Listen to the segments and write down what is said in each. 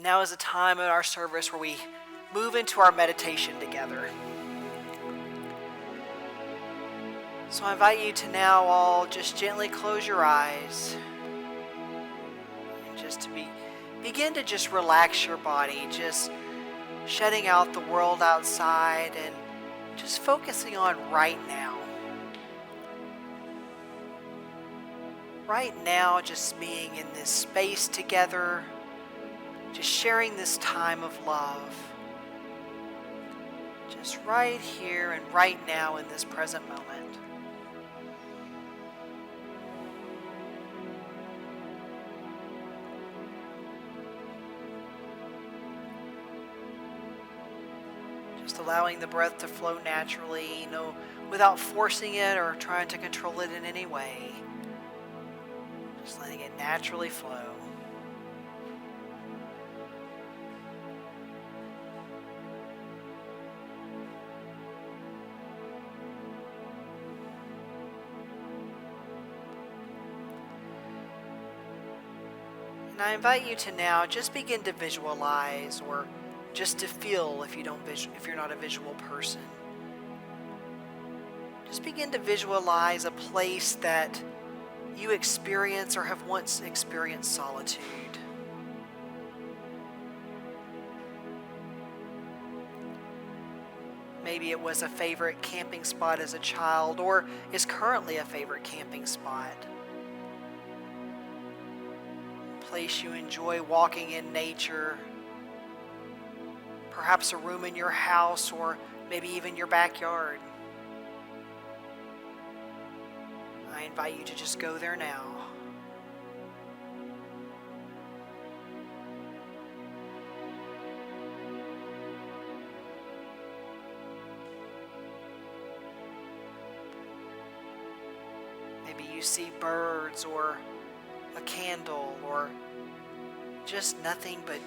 And now is a time in our service where we move into our meditation together. So I invite you to now all just gently close your eyes and just to begin to just relax your body, just shutting out the world outside and just focusing on right now. Right now, just being in this space together, just sharing this time of love. Just right here and right now in this present moment. Just allowing the breath to flow naturally, without forcing it or trying to control it in any way. Just letting it naturally flow. And I invite you to now just begin to visualize, or just to feel if you're not a visual person. Just begin to visualize a place that you experience or have once experienced solitude. Maybe it was a favorite camping spot as a child, or is currently a favorite camping spot. A place you enjoy walking in nature. Perhaps a room in your house, or maybe even your backyard. I invite you to just go there now. Maybe you see birds or a candle or just nothing but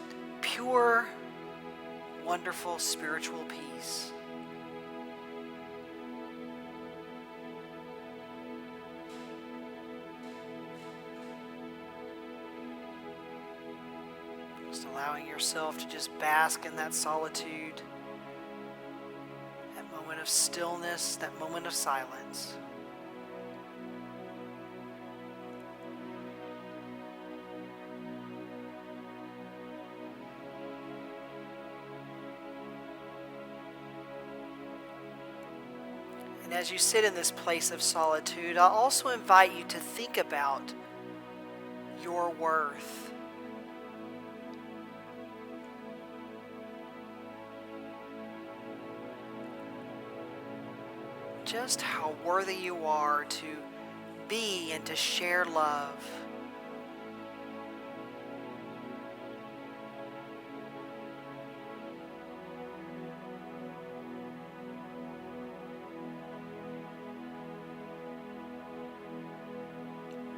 pure, wonderful spiritual peace. Just allowing yourself to just bask in that solitude, that moment of stillness, that moment of silence. And as you sit in this place of solitude, I'll also invite you to think about your worth. Just how worthy you are to be and to share love.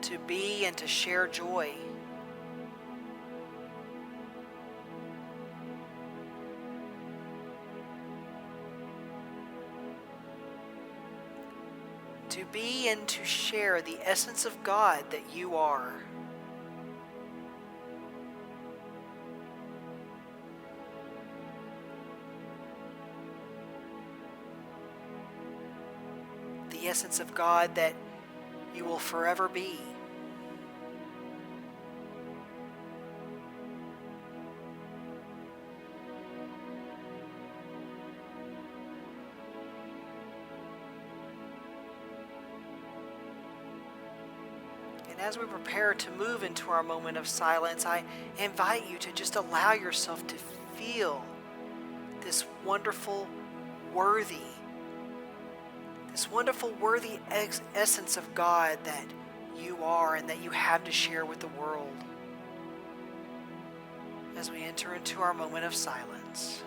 To be and to share joy. To be and to share the essence of God that you are. The essence of God that you will forever be. And as we prepare to move into our moment of silence, I invite you to just allow yourself to feel this wonderful, worthy essence of God that you are and that you have to share with the world as we enter into our moment of silence.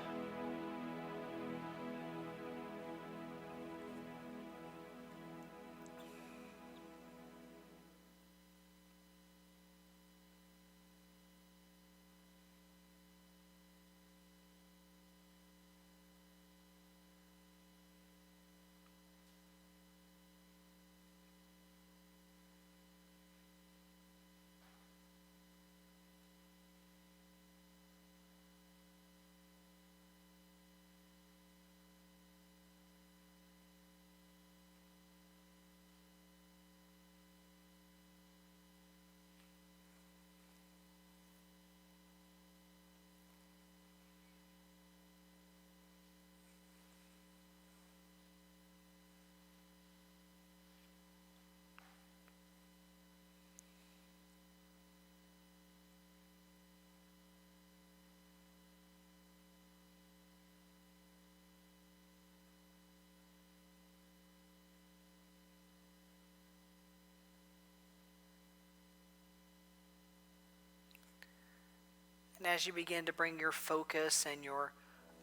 And as you begin to bring your focus and your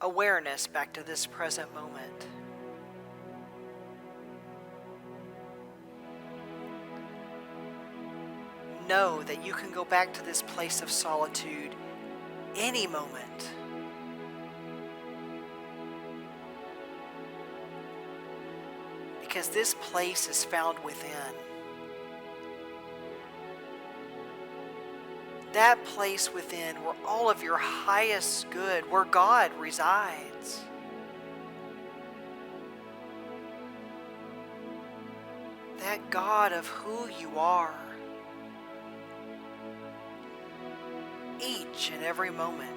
awareness back to this present moment, know that you can go back to this place of solitude any moment. Because this place is found within. That place within where all of your highest good, where God resides. That God of who you are. Each and every moment.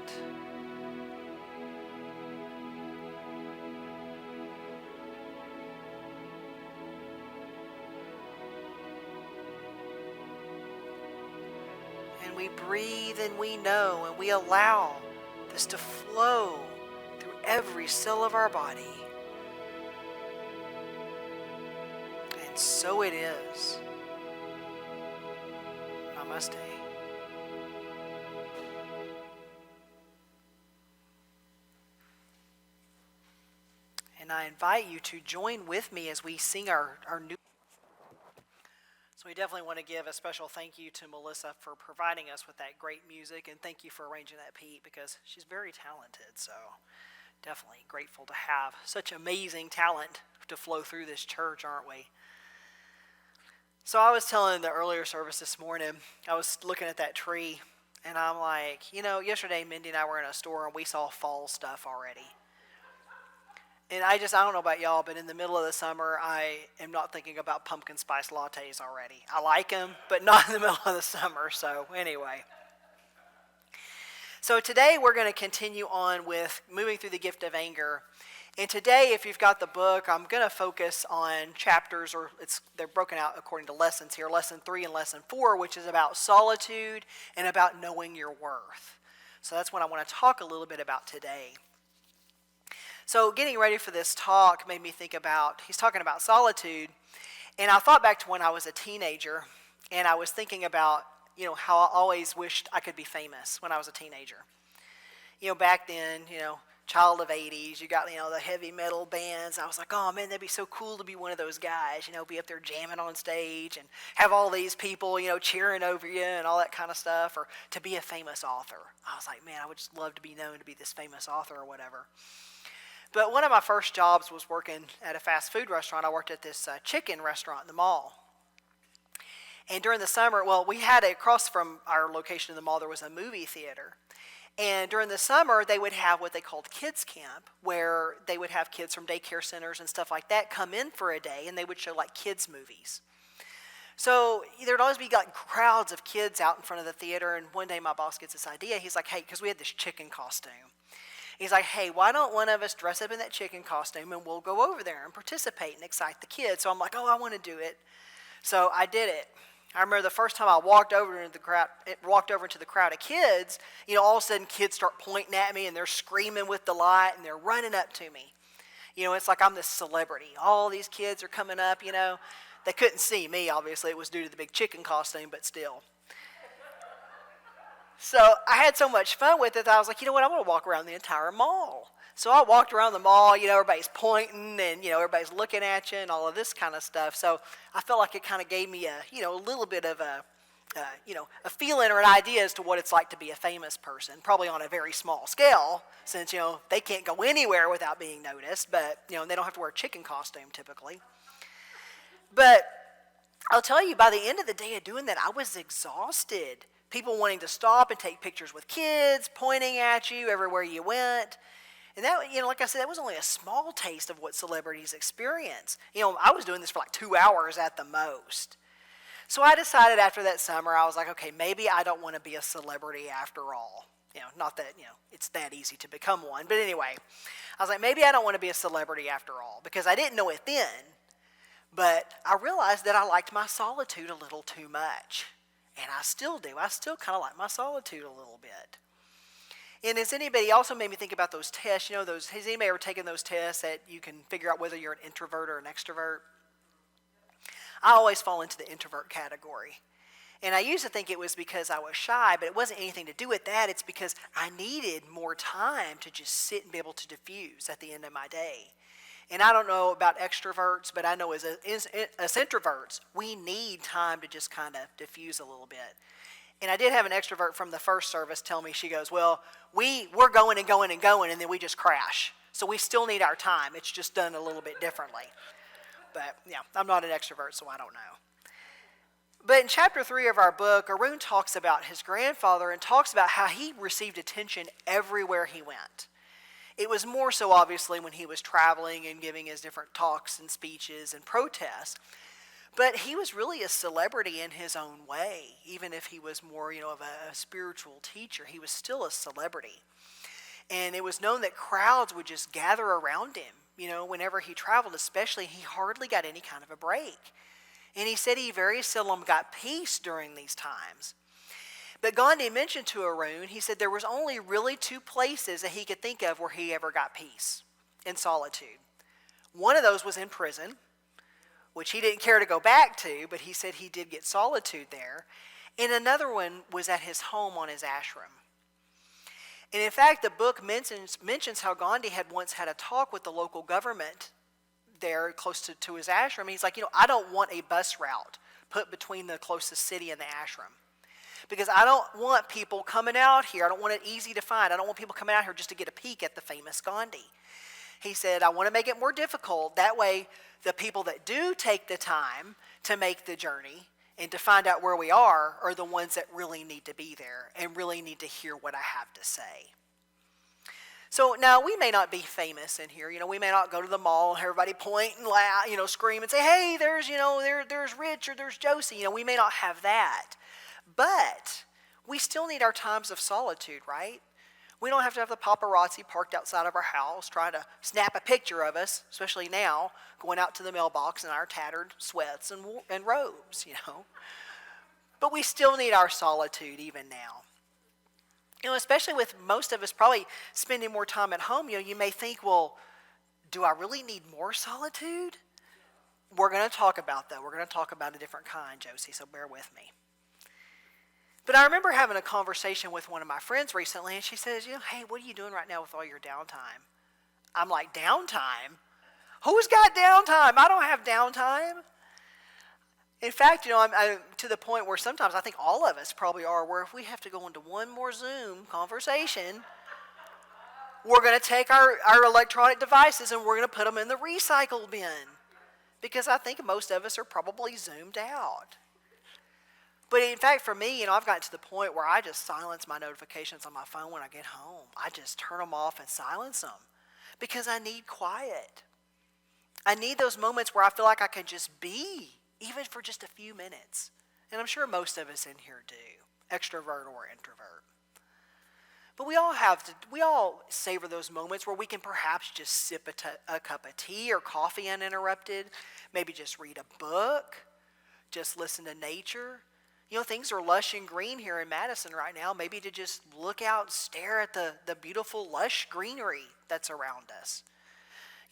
And we breathe and we know and we allow this to flow through every cell of our body. And so it is. Namaste. And I invite you to join with me as we sing our new. So we definitely want to give a special thank you to Melissa for providing us with that great music, and thank you for arranging that, Pete, because she's very talented. So definitely grateful to have such amazing talent to flow through this church, aren't we? So I was telling the earlier service this morning, I was looking at that tree, and I'm like, yesterday Mindy and I were in a store, and we saw fall stuff already. And I don't know about y'all, but in the middle of the summer, I am not thinking about pumpkin spice lattes already. I like them, but not in the middle of the summer. So anyway. So today we're going to continue on with moving through the gift of anger. And today, if you've got the book, I'm going to focus on chapters, or they're broken out according to lessons here, lesson 3 and lesson 4, which is about solitude and about knowing your worth. So that's what I want to talk a little bit about today. So getting ready for this talk made me think about, he's talking about solitude, and I thought back to when I was a teenager, and I was thinking about, how I always wished I could be famous when I was a teenager. Back then, child of 80s, you got, the heavy metal bands. I was like, oh man, that'd be so cool to be one of those guys, be up there jamming on stage and have all these people, cheering over you and all that kind of stuff, or to be a famous author. I was like, man, I would just love to be known to be this famous author or whatever. But one of my first jobs was working at a fast food restaurant. I worked at this chicken restaurant in the mall. And during the summer, we had across from our location in the mall, there was a movie theater. And during the summer, they would have what they called kids camp, where they would have kids from daycare centers and stuff like that come in for a day, and they would show like kids movies. So there'd always be like crowds of kids out in front of the theater. And one day my boss gets this idea. He's like, hey, because we had this chicken costume. He's like, hey, why don't one of us dress up in that chicken costume and we'll go over there and participate and excite the kids. So I'm like, oh, I want to do it. So I did it. I remember the first time I walked over into the crowd of kids, all of a sudden kids start pointing at me and they're screaming with delight and they're running up to me. It's like I'm this celebrity. All these kids are coming up, They couldn't see me, obviously. It was due to the big chicken costume, but still. So I had so much fun with it that I was like, you know what, I'm going to walk around the entire mall. So I walked around the mall, everybody's pointing and, everybody's looking at you and all of this kind of stuff. So I felt like it kind of gave me a little bit of a feeling or an idea as to what it's like to be a famous person, probably on a very small scale since, they can't go anywhere without being noticed, but, they don't have to wear a chicken costume typically. But I'll tell you, by the end of the day of doing that, I was exhausted. People wanting to stop and take pictures with kids, pointing at you everywhere you went. And that, like I said, that was only a small taste of what celebrities experience. I was doing this for like 2 hours at the most. So I decided after that summer, I was like, okay, maybe I don't want to be a celebrity after all. Not that, it's that easy to become one. But anyway, I was like, maybe I don't want to be a celebrity after all, because I didn't know it then. But I realized that I liked my solitude a little too much. And I still do. I still kind of like my solitude a little bit. And has anybody also made me think about those tests? Has anybody ever taken those tests that you can figure out whether you're an introvert or an extrovert? I always fall into the introvert category. And I used to think it was because I was shy, but it wasn't anything to do with that. It's because I needed more time to just sit and be able to diffuse at the end of my day. And I don't know about extroverts, but I know as introverts, we need time to just kind of diffuse a little bit. And I did have an extrovert from the first service tell me, she goes, well, we're going and going and going, and then we just crash. So we still need our time. It's just done a little bit differently. But, yeah, I'm not an extrovert, so I don't know. But in chapter 3 of our book, Arun talks about his grandfather and talks about how he received attention everywhere he went. It was more so, obviously, when he was traveling and giving his different talks and speeches and protests. But he was really a celebrity in his own way. Even if he was more, of a spiritual teacher, he was still a celebrity. And it was known that crowds would just gather around him. Whenever he traveled, especially, he hardly got any kind of a break. And he said he very seldom got peace during these times. But Gandhi mentioned to Arun, he said there was only really 2 places that he could think of where he ever got peace and solitude. One of those was in prison, which he didn't care to go back to, but he said he did get solitude there. And another one was at his home on his ashram. And in fact, the book mentions how Gandhi had once had a talk with the local government there close to his ashram. He's like, I don't want a bus route put between the closest city and the ashram. Because I don't want people coming out here. I don't want it easy to find. I don't want people coming out here just to get a peek at the famous Gandhi. He said, I want to make it more difficult. That way, the people that do take the time to make the journey and to find out where we are the ones that really need to be there and really need to hear what I have to say. So now we may not be famous in here. We may not go to the mall and have everybody point and laugh, scream and say, hey, there's Rich or there's Josie. We may not have that. But we still need our times of solitude, right? We don't have to have the paparazzi parked outside of our house trying to snap a picture of us, especially now, going out to the mailbox in our tattered sweats and robes, But we still need our solitude even now. Especially with most of us probably spending more time at home, you may think, well, do I really need more solitude? We're going to talk about that. We're going to talk about a different kind, Josie, so bear with me. But I remember having a conversation with one of my friends recently, and she says, hey, what are you doing right now with all your downtime? I'm like, downtime? Who's got downtime? I don't have downtime. In fact, I'm to the point where sometimes I think all of us probably are, where if we have to go into one more Zoom conversation, we're going to take our electronic devices and we're going to put them in the recycle bin. Because I think most of us are probably zoomed out. But in fact, for me, I've gotten to the point where I just silence my notifications on my phone when I get home. I just turn them off and silence them because I need quiet. I need those moments where I feel like I can just be, even for just a few minutes. And I'm sure most of us in here do, extrovert or introvert. But we all savor those moments where we can perhaps just sip a cup of tea or coffee uninterrupted, maybe just read a book, just listen to nature. Things are lush and green here in Madison right now. Maybe to just look out and stare at the beautiful, lush greenery that's around us.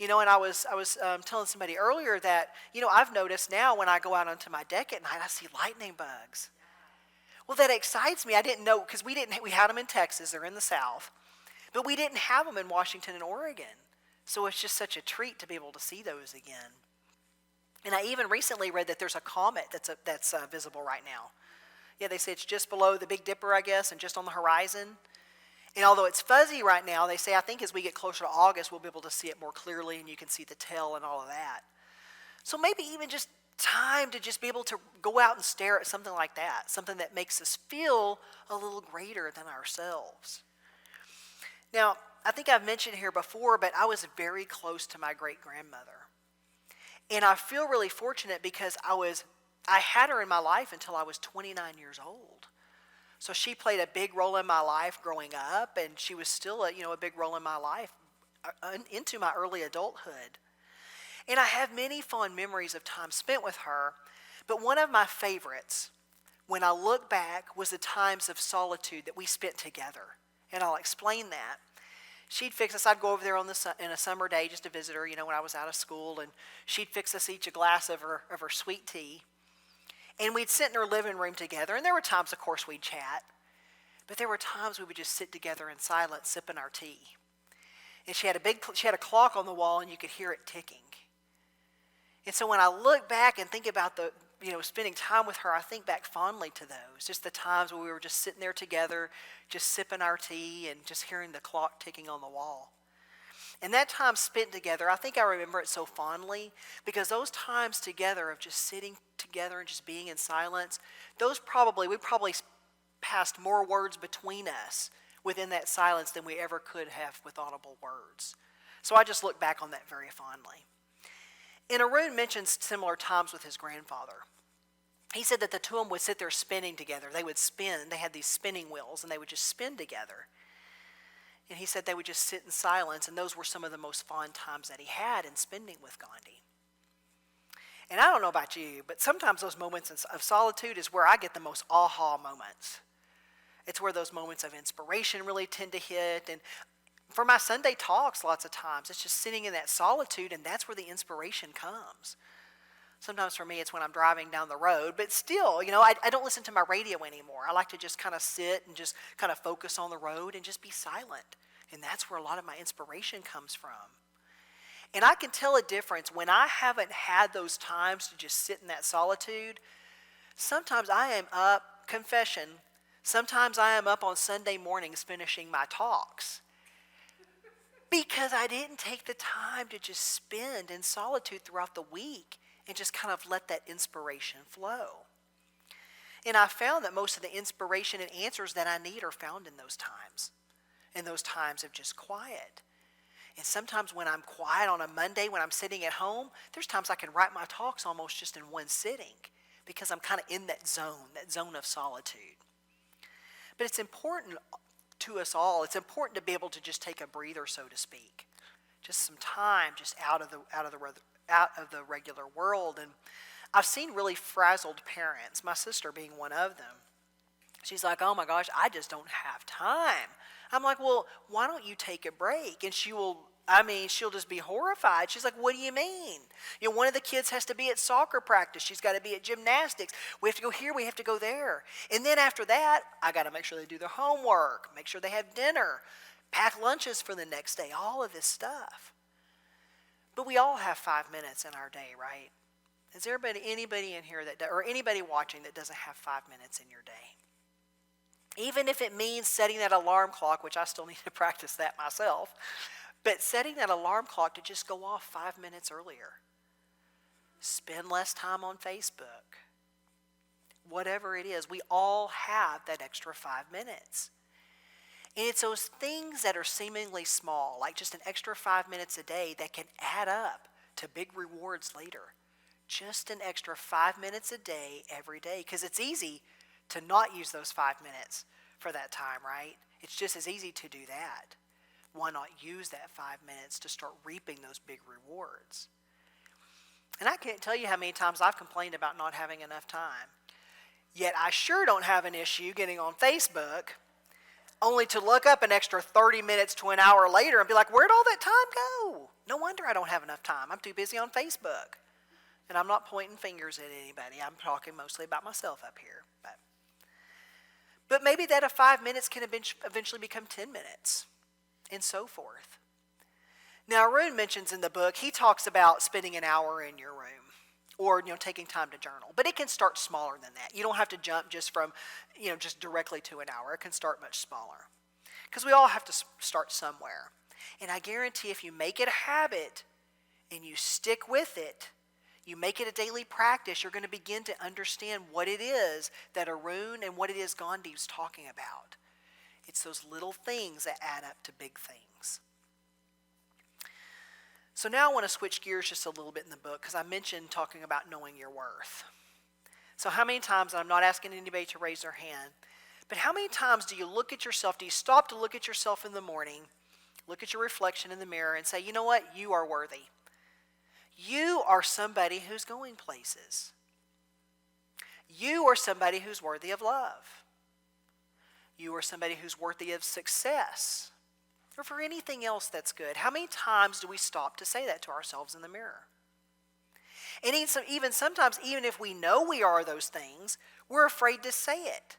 And I was telling somebody earlier that, I've noticed now when I go out onto my deck at night, I see lightning bugs. Well, that excites me. I didn't know, because we had them in Texas. They're in the South. But we didn't have them in Washington and Oregon. So it's just such a treat to be able to see those again. And I even recently read that there's a comet that's visible right now. Yeah, they say it's just below the Big Dipper, I guess, and just on the horizon. And although it's fuzzy right now, they say I think as we get closer to August, we'll be able to see it more clearly and you can see the tail and all of that. So maybe even just time to just be able to go out and stare at something like that, something that makes us feel a little greater than ourselves. Now, I think I've mentioned here before, but I was very close to my great-grandmother. And I feel really fortunate because I had her in my life until I was 29 years old. So she played a big role in my life growing up, and she was still a big role in my life into my early adulthood. And I have many fond memories of time spent with her, but one of my favorites, when I look back, was the times of solitude that we spent together. And I'll explain that. She'd fix us. I'd go over there in a summer day just to visit her, when I was out of school, and she'd fix us each a glass of her sweet tea. And we'd sit in her living room together, and there were times, of course, we'd chat. But there were times we would just sit together in silence, sipping our tea. And she had a clock on the wall, and you could hear it ticking. And so when I look back and think about spending time with her, I think back fondly to those. Just the times when we were just sitting there together, just sipping our tea and just hearing the clock ticking on the wall. And that time spent together, I think I remember it so fondly because those times together of just sitting together and just being in silence, we probably passed more words between us within that silence than we ever could have with audible words. So I just look back on that very fondly. And Arun mentions similar times with his grandfather. He said that the two of them would sit there spinning together. They would spin. They had these spinning wheels, and they would just spin together. And he said they would just sit in silence, and those were some of the most fond times that he had in spending with Gandhi. And I don't know about you, but sometimes those moments of solitude is where I get the most aha moments. It's where those moments of inspiration really tend to hit. And for my Sunday talks, lots of times, it's just sitting in that solitude, and that's where the inspiration comes. Sometimes for me, it's when I'm driving down the road. But still, I don't listen to my radio anymore. I like to just kind of sit and just kind of focus on the road and just be silent. And that's where a lot of my inspiration comes from. And I can tell a difference when I haven't had those times to just sit in that solitude. Sometimes I am up, confession, sometimes I am up on Sunday mornings finishing my talks because I didn't take the time to just spend in solitude throughout the week and just kind of let that inspiration flow. And I found that most of the inspiration and answers that I need are found in those times of just quiet. And sometimes when I'm quiet on a Monday, when I'm sitting at home, there's times I can write my talks almost just in one sitting because I'm kind of in that zone of solitude. But it's important to us all. It's important to be able to just take a breather, so to speak. Just some time just out of the regular world. And I've seen really frazzled parents, my sister being one of them. She's like, oh my gosh, I just don't have time. I'm like, well, why don't you take a break? And she'll just be horrified. She's like, what do you mean? One of the kids has to be at soccer practice. She's got to be at gymnastics. We have to go here. We have to go there. And then after that, I got to make sure they do their homework, make sure they have dinner, pack lunches for the next day, all of this stuff. But we all have 5 minutes in our day, right? Is there anybody in here or anybody watching that doesn't have 5 minutes in your day? Even if it means setting that alarm clock, which I still need to practice that myself, but setting that alarm clock to just go off 5 minutes earlier. Spend less time on Facebook. Whatever it is, we all have that extra 5 minutes. And it's those things that are seemingly small, like just an extra 5 minutes a day that can add up to big rewards later. Just an extra 5 minutes a day every day, because it's easy to not use those 5 minutes for that time, right? It's just as easy to do that. Why not use that 5 minutes to start reaping those big rewards? And I can't tell you how many times I've complained about not having enough time. Yet I sure don't have an issue getting on Facebook only to look up an extra 30 minutes to an hour later and be like, where'd all that time go? No wonder I don't have enough time. I'm too busy on Facebook. And I'm not pointing fingers at anybody. I'm talking mostly about myself up here. But maybe that 5 minutes can eventually become 10 minutes and so forth. Now, Arun mentions in the book, he talks about spending an hour in your room or, taking time to journal. But it can start smaller than that. You don't have to jump just from, just directly to an hour. It can start much smaller because we all have to start somewhere. And I guarantee if you make it a habit and you stick with it, you make it a daily practice, you're going to begin to understand what it is that Arun and what it is Gandhi's talking about. It's those little things that add up to big things. So now I want to switch gears just a little bit in the book because I mentioned talking about knowing your worth. So how many times, and I'm not asking anybody to raise their hand, but how many times do you look at yourself, do you stop to look at yourself in the morning, look at your reflection in the mirror and say, you know what, you are worthy. You are somebody who's going places. You are somebody who's worthy of love. You are somebody who's worthy of success or for anything else that's good. How many times do we stop to say that to ourselves in the mirror? And even sometimes, even if we know we are those things, we're afraid to say it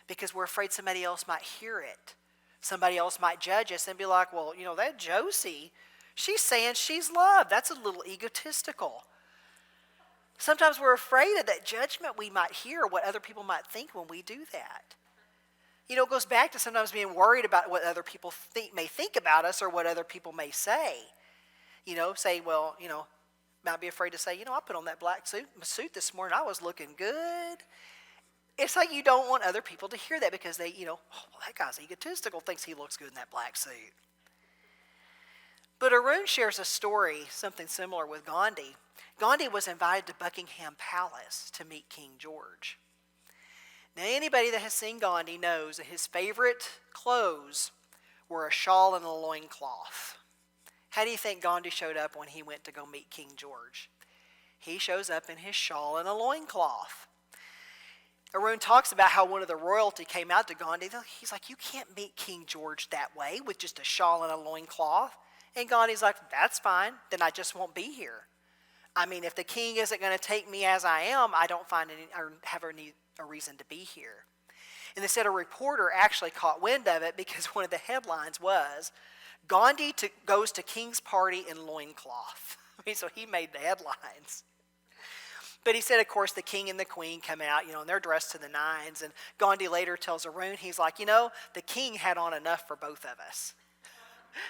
because we're afraid somebody else might hear it. Somebody else might judge us and be like, well, that Josie, she's saying she's loved. That's a little egotistical. Sometimes we're afraid of that judgment we might hear, what other people might think when we do that. It goes back to sometimes being worried about what other people may think about us or what other people may say. Might be afraid to say, I put on that black suit this morning. I was looking good. It's like you don't want other people to hear that because they, that guy's egotistical, thinks he looks good in that black suit. But Arun shares a story, something similar with Gandhi. Gandhi was invited to Buckingham Palace to meet King George. Now, anybody that has seen Gandhi knows that his favorite clothes were a shawl and a loincloth. How do you think Gandhi showed up when he went to go meet King George? He shows up in his shawl and a loincloth. Arun talks about how one of the royalty came out to Gandhi. He's like, you can't meet King George that way with just a shawl and a loincloth. And Gandhi's like, that's fine. Then I just won't be here. I mean, if the king isn't going to take me as I am, I don't find a reason to be here. And they said a reporter actually caught wind of it because one of the headlines was, Gandhi goes to king's party in loincloth. So he made the headlines. But he said, of course, the king and the queen come out, and they're dressed to the nines. And Gandhi later tells Arun, he's like, the king had on enough for both of us.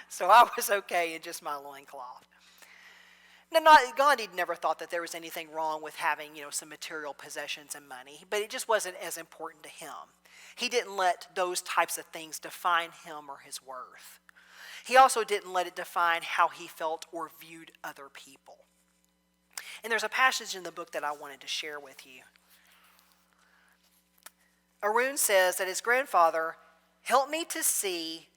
So I was okay in just my loincloth. Now, Gandhi never thought that there was anything wrong with having, some material possessions and money, but it just wasn't as important to him. He didn't let those types of things define him or his worth. He also didn't let it define how he felt or viewed other people. And there's a passage in the book that I wanted to share with you. Arun says that his grandfather helped me to see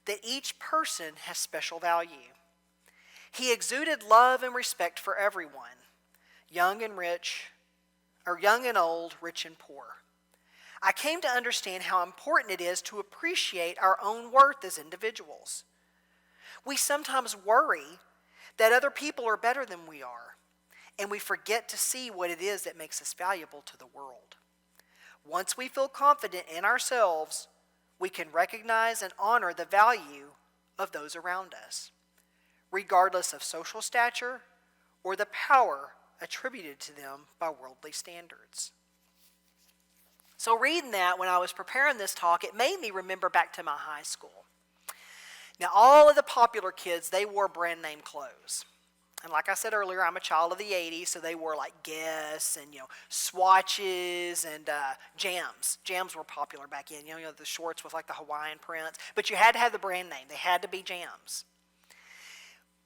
that each person has special value. He exuded love and respect for everyone, young and old, rich and poor. I came to understand how important it is to appreciate our own worth as individuals. We sometimes worry that other people are better than we are, and we forget to see what it is that makes us valuable to the world. Once we feel confident in ourselves, we can recognize and honor the value of those around us, regardless of social stature or the power attributed to them by worldly standards. So reading that when I was preparing this talk, it made me remember back to my high school. Now, all of the popular kids, they wore brand name clothes. And like I said earlier, I'm a child of the 80s, so they wore like Guess and, swatches and Jams. Jams were popular back then, the shorts with like the Hawaiian prints. But you had to have the brand name. They had to be Jams.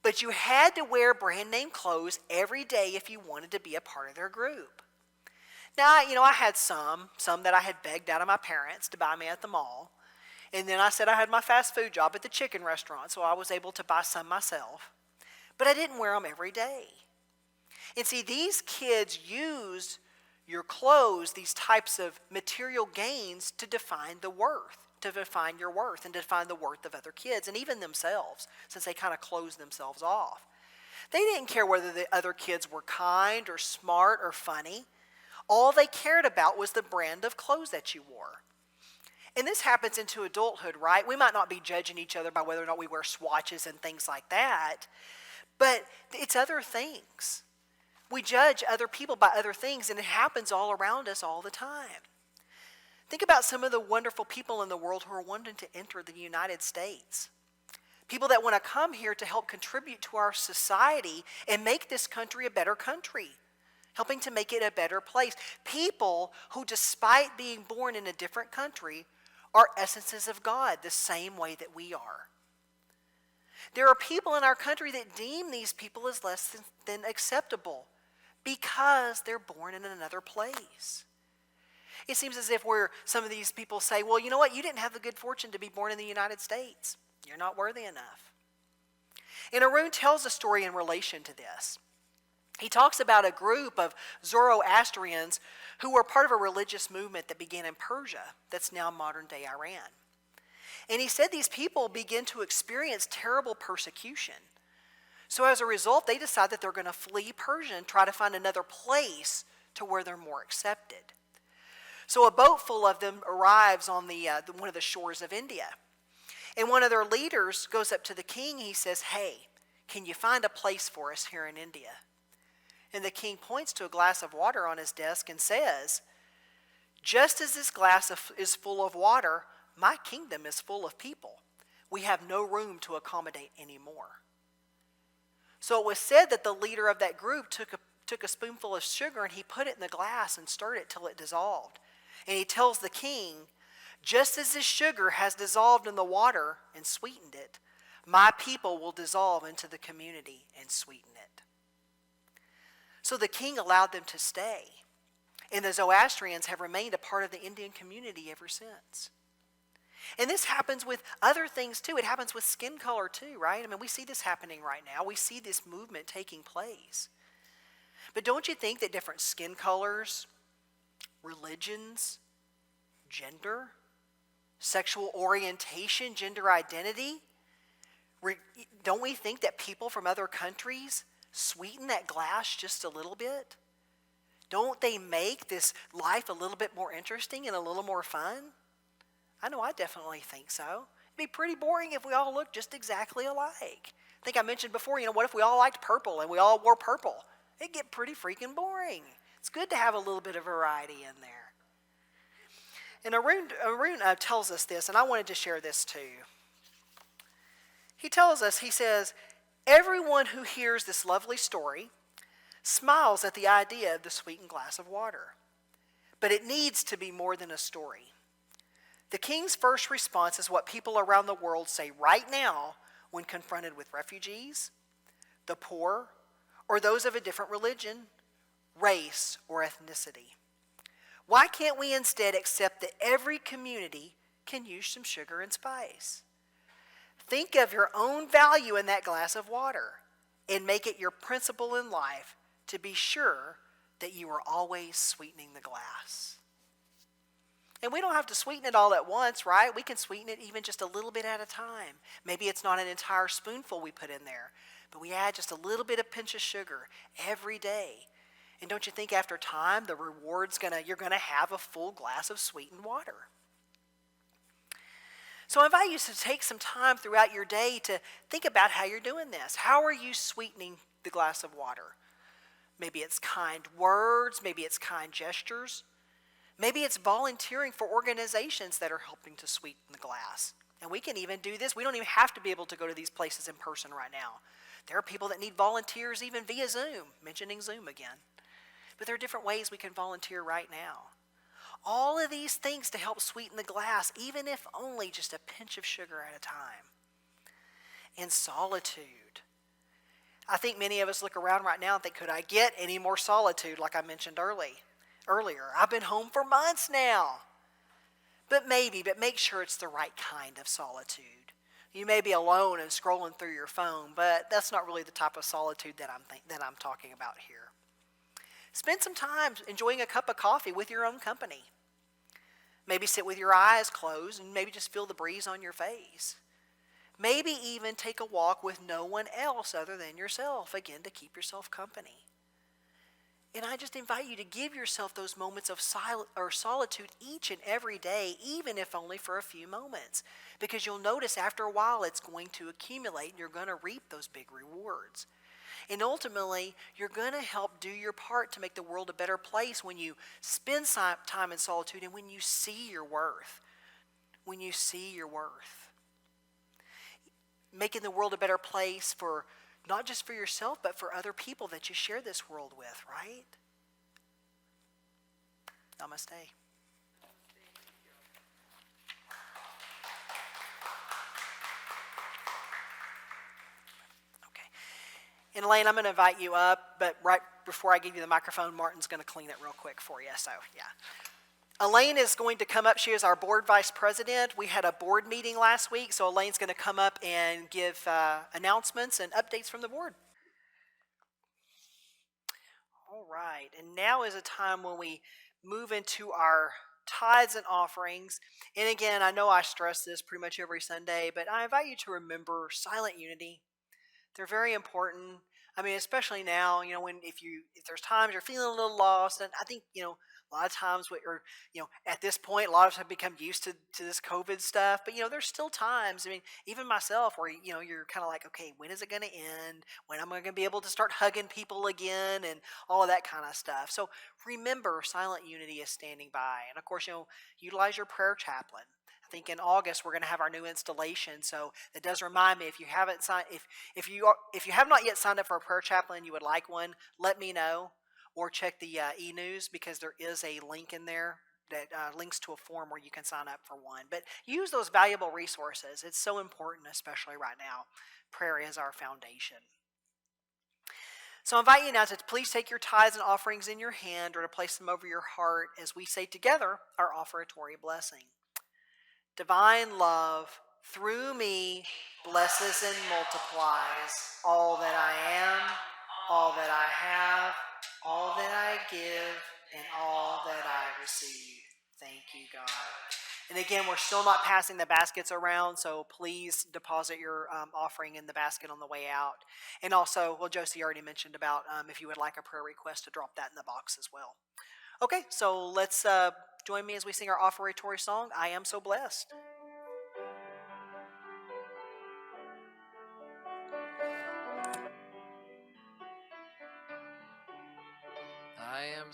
But you had to wear brand name clothes every day if you wanted to be a part of their group. Now, I had some that I had begged out of my parents to buy me at the mall. And then I said I had my fast food job at the chicken restaurant, so I was able to buy some myself. But I didn't wear them every day. And see, these kids used your clothes, these types of material gains, to define the worth, to define your worth, and to define the worth of other kids, and even themselves, since they kind of closed themselves off. They didn't care whether the other kids were kind or smart or funny. All they cared about was the brand of clothes that you wore. And this happens into adulthood, right? We might not be judging each other by whether or not we wear swatches and things like that, but it's other things. We judge other people by other things, and it happens all around us all the time. Think about some of the wonderful people in the world who are wanting to enter the United States. People that want to come here to help contribute to our society and make this country a better country, helping to make it a better place. People who, despite being born in a different country, are essences of God the same way that we are. There are people in our country that deem these people as less than acceptable because they're born in another place. It seems as if some of these people say, well, you know what? You didn't have the good fortune to be born in the United States. You're not worthy enough. And Arun tells a story in relation to this. He talks about a group of Zoroastrians who were part of a religious movement that began in Persia, that's now modern-day Iran. And he said these people begin to experience terrible persecution. So as a result, they decide that they're going to flee Persia and try to find another place to where they're more accepted. So a boat full of them arrives on one of the shores of India. And one of their leaders goes up to the king. He says, "Hey, can you find a place for us here in India?" And the king points to a glass of water on his desk and says, "Just as this glass is full of water, my kingdom is full of people. We have no room to accommodate any more." So it was said that the leader of that group took a spoonful of sugar and he put it in the glass and stirred it till it dissolved. And he tells the king, "Just as this sugar has dissolved in the water and sweetened it, my people will dissolve into the community and sweeten it." So the king allowed them to stay. And the Zoroastrians have remained a part of the Indian community ever since. And this happens with other things too. It happens with skin color too, right? I mean, we see this happening right now. We see this movement taking place. But don't you think that different skin colors, religions, gender, sexual orientation, gender identity, don't we think that people from other countries sweeten that glass just a little bit? Don't they make this life a little bit more interesting and a little more fun? I know I definitely think so. It'd be pretty boring if we all looked just exactly alike. I think I mentioned before, what if we all liked purple and we all wore purple? It'd get pretty freaking boring. It's good to have a little bit of variety in there. And Arun tells us this, and I wanted to share this too. He tells us, he says, "Everyone who hears this lovely story smiles at the idea of the sweetened glass of water. But it needs to be more than a story. The king's first response is what people around the world say right now when confronted with refugees, the poor, or those of a different religion, race, or ethnicity. Why can't we instead accept that every community can use some sugar and spice? Think of your own value in that glass of water and make it your principle in life to be sure that you are always sweetening the glass." And we don't have to sweeten it all at once, right? We can sweeten it even just a little bit at a time. Maybe it's not an entire spoonful we put in there, but we add just a little bit of pinch of sugar every day. And don't you think after time, the reward's you're gonna have a full glass of sweetened water? So I invite you to take some time throughout your day to think about how you're doing this. How are you sweetening the glass of water? Maybe it's kind words, maybe it's kind gestures. Maybe it's volunteering for organizations that are helping to sweeten the glass. And we can even do this. We don't even have to be able to go to these places in person right now. There are people that need volunteers even via Zoom, mentioning Zoom again. But there are different ways we can volunteer right now. All of these things to help sweeten the glass, even if only just a pinch of sugar at a time. And solitude. I think many of us look around right now and think, could I get any more solitude like I mentioned earlier? I've been home for months now. But make sure it's the right kind of solitude. You may be alone and scrolling through your phone, but that's not really the type of solitude that I'm talking about here. Spend some time enjoying a cup of coffee with your own company. Maybe sit with your eyes closed and maybe just feel the breeze on your face. Maybe even take a walk with no one else other than yourself, again, to keep yourself company. And I just invite you to give yourself those moments of solitude each and every day, even if only for a few moments. Because you'll notice after a while it's going to accumulate and you're going to reap those big rewards. And ultimately, you're going to help do your part to make the world a better place when you spend time in solitude and when you see your worth. When you see your worth. Making the world a better place for not just for yourself, but for other people that you share this world with, right? Namaste. Okay. And Elaine, I'm going to invite you up, but right before I give you the microphone, Martin's going to clean it real quick for you. So, yeah. Elaine is going to come up. She is our board vice president. We had a board meeting last week, so Elaine's going to come up and give announcements and updates from the board. All right, and now is a time when we move into our tithes and offerings. And again, I know I stress this pretty much every Sunday, but I invite you to remember silent unity, They're very important. I mean, especially now, when if there's times you're feeling a little lost, and I think a lot of times or at this point, a lot of us have become used to this COVID stuff. But there's still times. I mean, even myself, where you're kind of like, okay, when is it going to end? When am I going to be able to start hugging people again, and all of that kind of stuff. So remember, Silent Unity is standing by, and of course, utilize your prayer chaplain. I think in August we're going to have our new installation, so it does remind me, if you haven't signed, if you have not yet signed up for a prayer chaplain and you would like one, let me know, or check the e-news, because there is a link in there that links to a form where you can sign up for one. But use those valuable resources. It's so important, especially right now. Prayer is our foundation. So I invite you now to please take your tithes and offerings in your hand, or to place them over your heart as we say together our offertory blessing. Divine love, through me, blesses and multiplies all that I am, all that I have, all that I give, and all that I receive. Thank you, God. And again, we're still not passing the baskets around, so please deposit your offering in the basket on the way out. And also, well, Josie already mentioned about if you would like a prayer request, to drop that in the box as well. Okay, so let's join me as we sing our offertory song, I Am So Blessed. I am